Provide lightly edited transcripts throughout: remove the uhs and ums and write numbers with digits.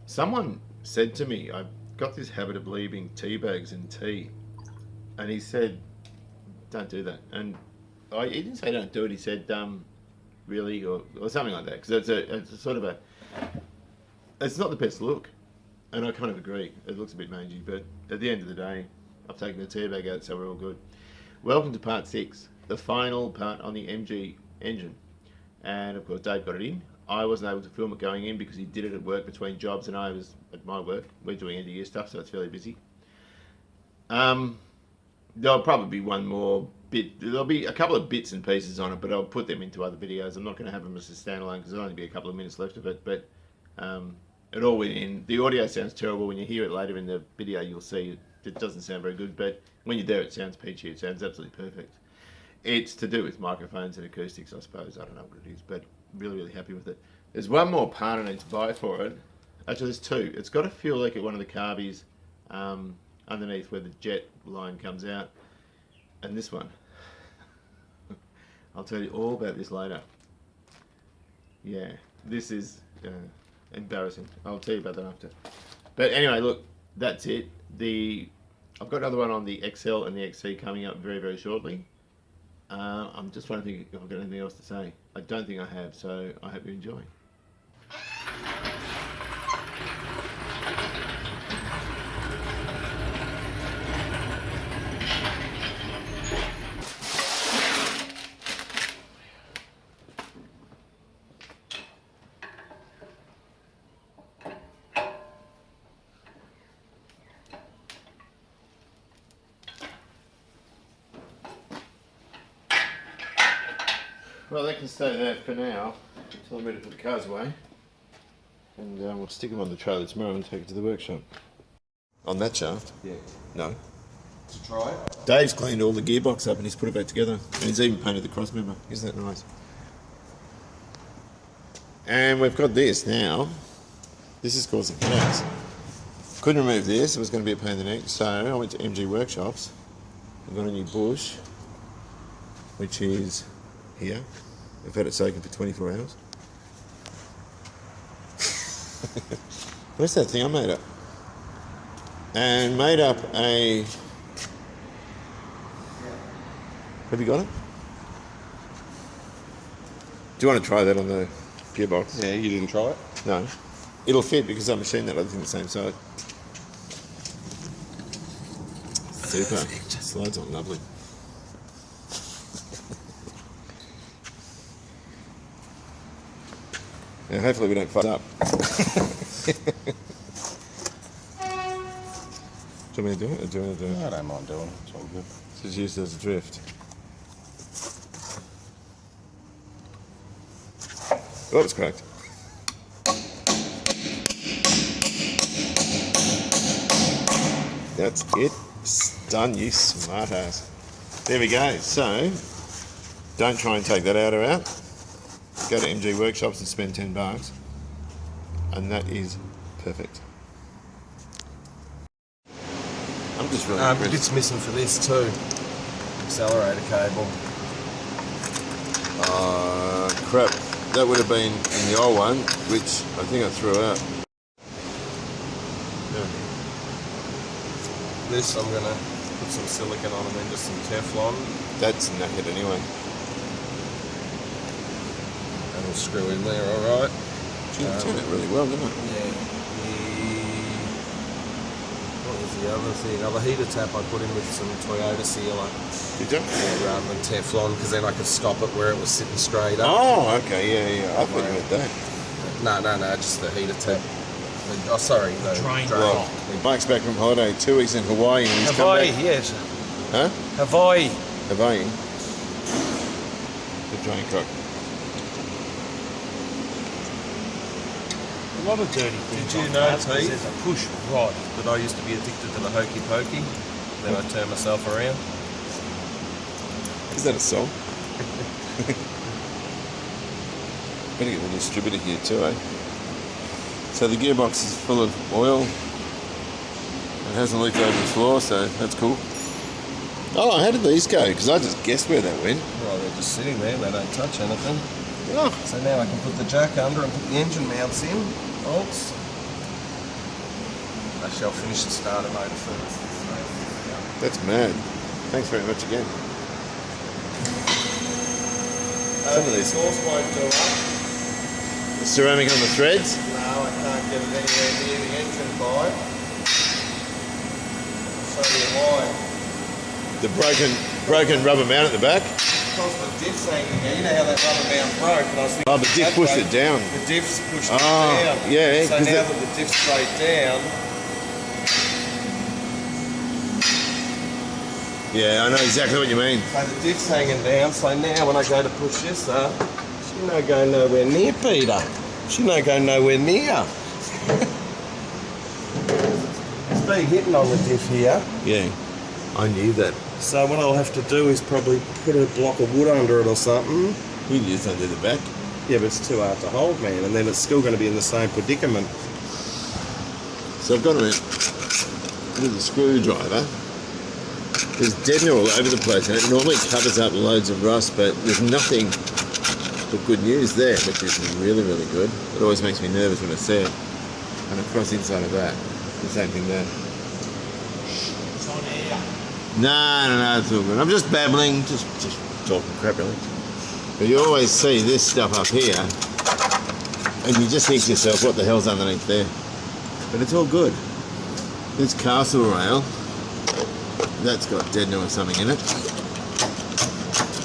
Someone said to me, I've got this habit of leaving tea bags in tea, and he said, "Don't do that." And he didn't say don't do it. He said, "Really," or something like that, because it's a sort of a, it's not the best look, and I kind of agree. It looks a bit mangy, but at the end of the day, I've taken the tea bag out, so we're all good. Welcome to part 6, the final part on the MG engine, and of course Dave got it in. I wasn't able to film it going in because he did it at work between jobs, and I was at my work. We're doing end of year stuff, so it's fairly busy. There'll probably be one more bit. There'll be a couple of bits and pieces on it, but I'll put them into other videos. I'm not going to have them as a standalone because there'll only be a couple of minutes left of it. But it all went in. The audio sounds terrible. When you hear it later in the video, you'll see it doesn't sound very good. But when you're there, it sounds peachy. It sounds absolutely perfect. It's to do with microphones and acoustics, I suppose. I don't know what it is, but really, really happy with it. There's one more part I need to buy for it. Actually, there's two. It's got to feel like one of the carbies underneath where the jet line comes out. And this one. I'll tell you all about this later. Yeah, this is embarrassing. I'll tell you about that after. But anyway, look, that's it. I've got another one on the XL and the XC coming up very, very shortly. I'm just trying to think if I've got anything else to say. I don't think I have, so I hope you enjoy. Well, they can stay there for now until I'm ready to put the cars away. And we'll stick them on the trailer tomorrow and take it to the workshop. On that shaft? Yeah. No. To try it? Dave's cleaned all the gearbox up and he's put it back together. And he's even painted the cross member. Isn't that nice? And we've got this now. This is causing chaos. Couldn't remove this, it was going to be a pain in the neck. So I went to MG Workshops. I've got a new bush, which is here. I've had it soaking for 24 hours. Where's that thing I made up? And made up a... Have you got it? Do you want to try that on the gearbox? Yeah, you didn't try it? No. It'll fit because I machined that other thing the same side. Super. Perfect. Slides on lovely. Now, hopefully we don't fuck up. Do you want me to do it, or do you want to do it? I don't mind doing it. It's all good. It's used as a drift. Oh, it's cracked. That's it. It's done, you smart ass. There we go. So, don't try and take that outer out. Go to MG Workshops and spend $10, and that is perfect. I'm just really impressed. Bits missing for this too. Accelerator cable. Crap. That would have been in the old one, which I think I threw out. Yeah. This I'm gonna put some silicone on and then just some Teflon. That's knackered anyway. That'll screw in there, alright. It turned out really well, didn't it? Yeah. What was the other thing? Oh, the heater tap I put in with some Toyota sealer. Did you? Yeah, rather than Teflon, because then I could stop it where it was sitting straight up. Oh, okay, yeah. I thought you meant that. No, just the heater tap. Oh, sorry, the drain. Well, Mike's back from holiday, 2 weeks in Hawaii, and he's Hawaii, come back. yes. Huh? Hawaii. Hawaii. The drain cock. A lot of dirty things. Did you on know, cars, 'cause T, there's a push rod. that I used to be addicted to the hokey pokey? Then I turned myself around. Is that a song? Better get the distributor here too, eh? So the gearbox is full of oil. It hasn't leaked over the floor, so that's cool. Oh, how did these go? Because I just guessed where they went. Well, they're just sitting there, they don't touch anything. Oh. So now I can put the jack under and put the engine mounts in, bolts. Actually, I'll finish the starter motor first. That's mad. Thanks very much again. Some of these sauce won't do up. ceramic on the threads. No, I can't get it anywhere near the engine pipe. So do why. The broken rubber mount at the back. Because the diff's hanging there. You know how that rubber mount broke? And I was thinking, Oh, the diff pushed it down. The diff's pushed it Oh, down. yeah. So now that the diff's straight down. Yeah, I know exactly what you mean. So the diff's hanging down. So now when I go to push this up, she no go nowhere near Peter. She no go nowhere near. It's been hitting on the diff here. Yeah, I knew that. So what I'll have to do is probably put a block of wood under it or something. We can use under the back. Yeah, but it's too hard to hold, man, and then it's still going to be in the same predicament. So I've got it with a screwdriver. There's dead all over the place, and it normally covers up loads of rust, but there's nothing but good news there, which is really, really good. It always makes me nervous when I see it. And across the inside of that, the same thing there. It's on air. No, it's all good. I'm just babbling, just talking crap, really. But you always see this stuff up here, and you just think to yourself, what the hell's underneath there? But it's all good. This castle rail, that's got dead or something in it.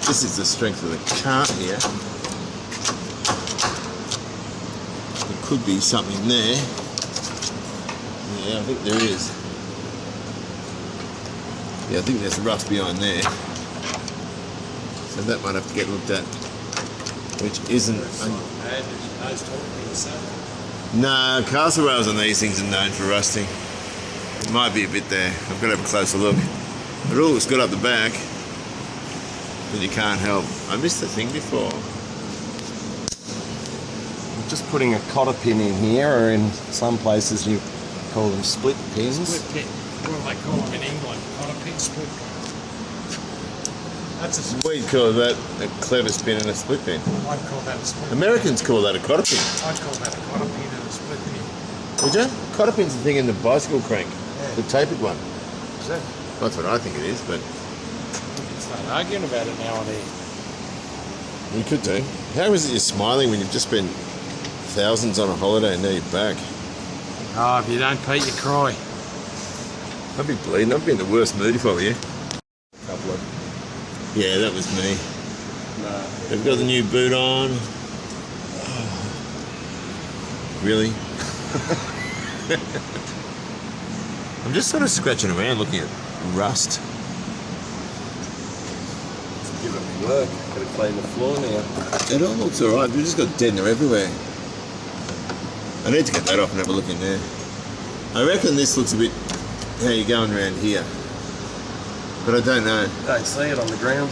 This is the strength of the cart here. There could be something there. Yeah, I think there is. Yeah, I think there's rust behind there. So that might have to get looked at. Which isn't... No, castle rails on these things are known for rusting. It might be a bit there. I've got to have a closer look. It all looks good up the back, but you can't help. I missed the thing before. I'm just putting a cotter pin in here, or in some places you call them split pins. Split pin. What do they call them in England? Cotter pin, split pin. That's a split. We'd call that a clever spin and a split pin. I'd call that a split pin. Americans call that a cotter pin. I'd call that a cotter pin and a split pin. Would you? Cotter pin's the thing in the bicycle crank, the tapered one. Is that? That's what I think it is, but We can start arguing about it nowadays. we could do. How is it you're smiling when you've just spent thousands on a holiday and now you're back? Oh, if you don't pay, you cry. I'd be bleeding. I'd be in the worst mood if I were you. Couple of. Yeah, that was me. No. They've got the new boot on. Really? I'm just sort of scratching around looking at rust. Give it work. Gotta clean the floor now. It all looks alright, we've just got deadener everywhere. I need to get that off and have a look in there. I reckon this looks a bit how you going around here. But I don't know. Don't see it on the ground.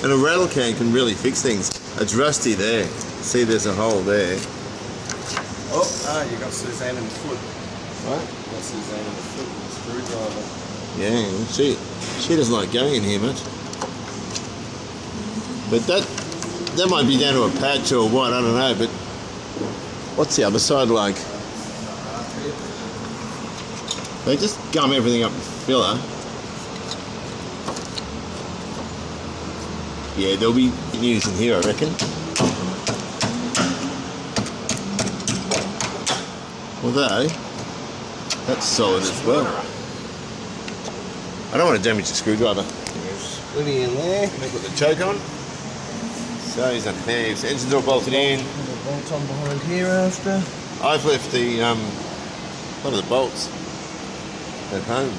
And a rattle can really fix things. It's rusty there. See, there's a hole there. Oh, you got Suzanne in the foot. What? You got Suzanne in the foot with the screwdriver. Yeah, she doesn't like going in here much. But that might be down to a patch or what, I don't know, but what's the other side like? They just gum everything up with filler. Yeah, there'll be news in here, I reckon. Although, that's solid as well. I don't want to damage the screwdriver. Plenty in there. Can I put the choke on? So he's done heaves. Engine's all bolted in. Put a bolt on behind here after. I've left the one of the bolts at home.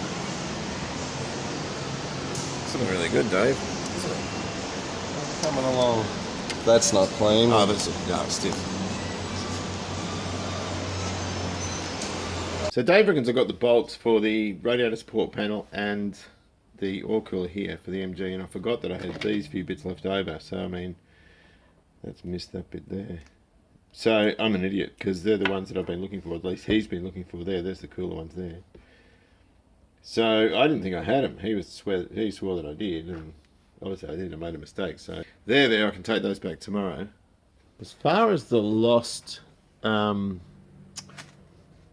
It's looking really good, Dave. Coming along. That's not clean. Oh, that's no, it's stiff. So Dave reckons I got the bolts for the radiator support panel and the oil cooler here for the MG, and I forgot that I had these few bits left over. So I mean, that's missed that bit there. So I'm an idiot because they're the ones that I've been looking for. At least he's been looking for there. There's the cooler ones there. So I didn't think I had them. He swore that I did, and obviously I didn't. I made a mistake. So they're there. I can take those back tomorrow. As far as the lost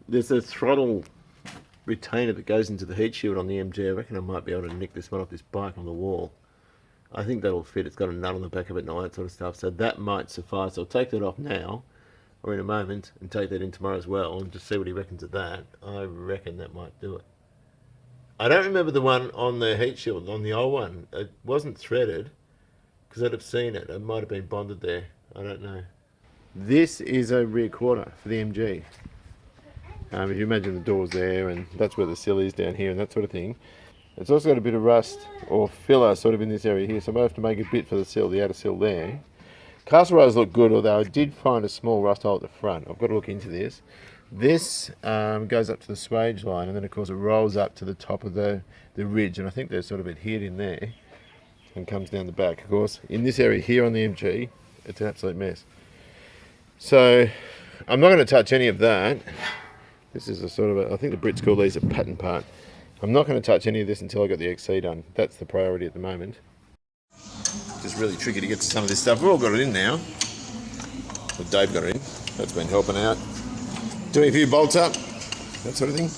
There's a throttle retainer that goes into the heat shield on the MG. I reckon I might be able to nick this one off this bike on the wall. I think that'll fit. It's got a nut on the back of it and all that sort of stuff. So that might suffice. I'll take that off now, or in a moment, and take that in tomorrow as well, and just see what he reckons of that. I reckon that might do it. I don't remember the one on the heat shield, on the old one. It wasn't threaded, because I'd have seen it. It might have been bonded there. I don't know. This is a rear quarter for the MG. If you imagine the doors there, and that's where the sill is down here, and that sort of thing. It's also got a bit of rust or filler sort of in this area here, so I might have to make a bit for the sill, the outer sill there. Castle rails look good, although I did find a small rust hole at the front. I've got to look into this. This goes up to the swage line, and then of course it rolls up to the top of the ridge, and I think they're sort of adhered in there, and comes down the back. Of course, in this area here on the MG, it's an absolute mess. So I'm not going to touch any of that. This is a sort of I think the Brits call these a pattern part. I'm not going to touch any of this until I got the XC done. That's the priority at the moment. Just really tricky to get to some of this stuff. We've all got it in now. Well, Dave got it in. That's been helping out. Doing a few bolts up, that sort of thing.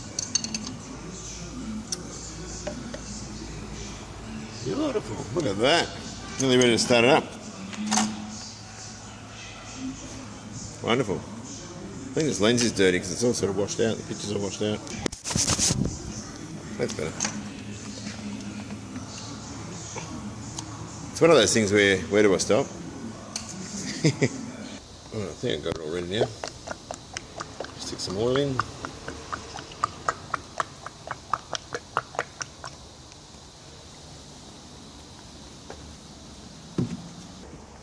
Beautiful. Look at that. Nearly ready to start it up. Wonderful. I think this lens is dirty because it's all sort of washed out. The pictures are washed out. That's better. It's one of those things where do I stop? Well, I think I've got it all ready now. Stick some oil in.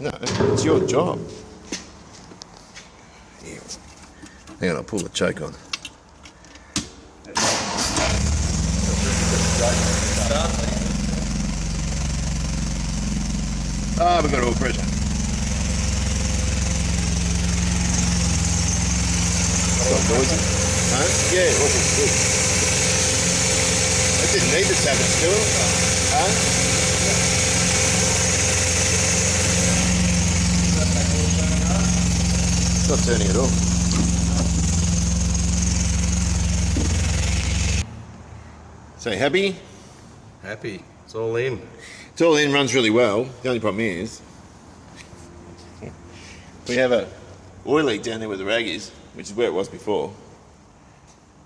No, it's your job. Yeah. Hang on, I'll pull the choke on. Ah, we've got all pressure. Not noisy. Huh? Yeah, it wasn't good. I didn't need to tap it still. Huh? It's not turning at all. So happy? Happy. It's all in. It's all in, runs really well. The only problem is we have a oil leak down there where the rag is, which is where it was before,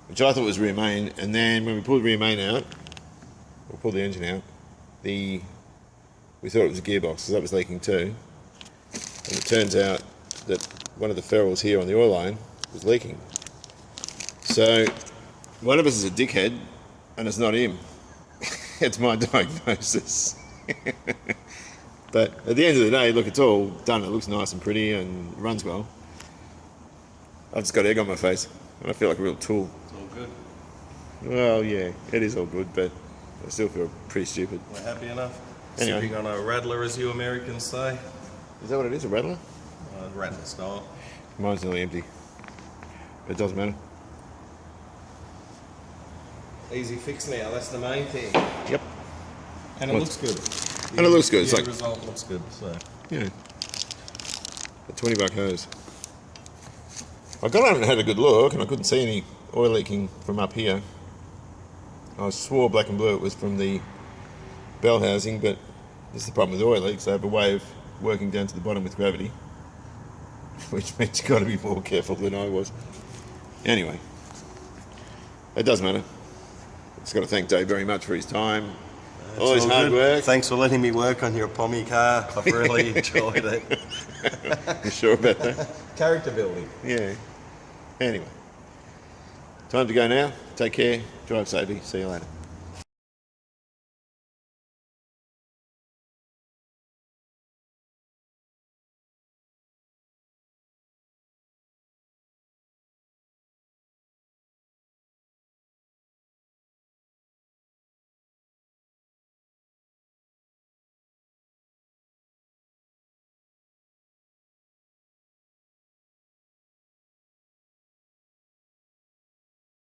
which I thought was rear main, and then when we pulled the rear main out, or pulled the engine out, we thought it was a gearbox because that was leaking too, and it turns out that one of the ferrules here on the oil line was leaking. So one of us is a dickhead, and it's not him. It's my diagnosis. But at the end of the day, look, it's all done. It looks nice and pretty and runs well. I've just got egg on my face and I feel like a real tool. It's all good. Well, yeah, it is all good, but I still feel pretty stupid. We're happy enough. Anyway. Sipping on a rattler, as you Americans say. Is that what it is, a rattler? Rattler style. Mine's nearly empty. But it doesn't matter. Easy fix now, that's the main thing. Yep. And it looks good. And it looks good. It's The like, result looks good, so. yeah, a $20 hose. I got on and had a good look, and I couldn't see any oil leaking from up here. I swore black and blue it was from the bell housing, but this is the problem with oil leaks. They have a way of working down to the bottom with gravity, which means you've got to be more careful than I was. Anyway, it does matter. Just got to thank Dave very much for his time. All his hard work. Thanks for letting me work on your Pommy car. I've really enjoyed it. You sure about that? Character building. Yeah. Anyway, time to go now. Take care. Drive safely. See you later.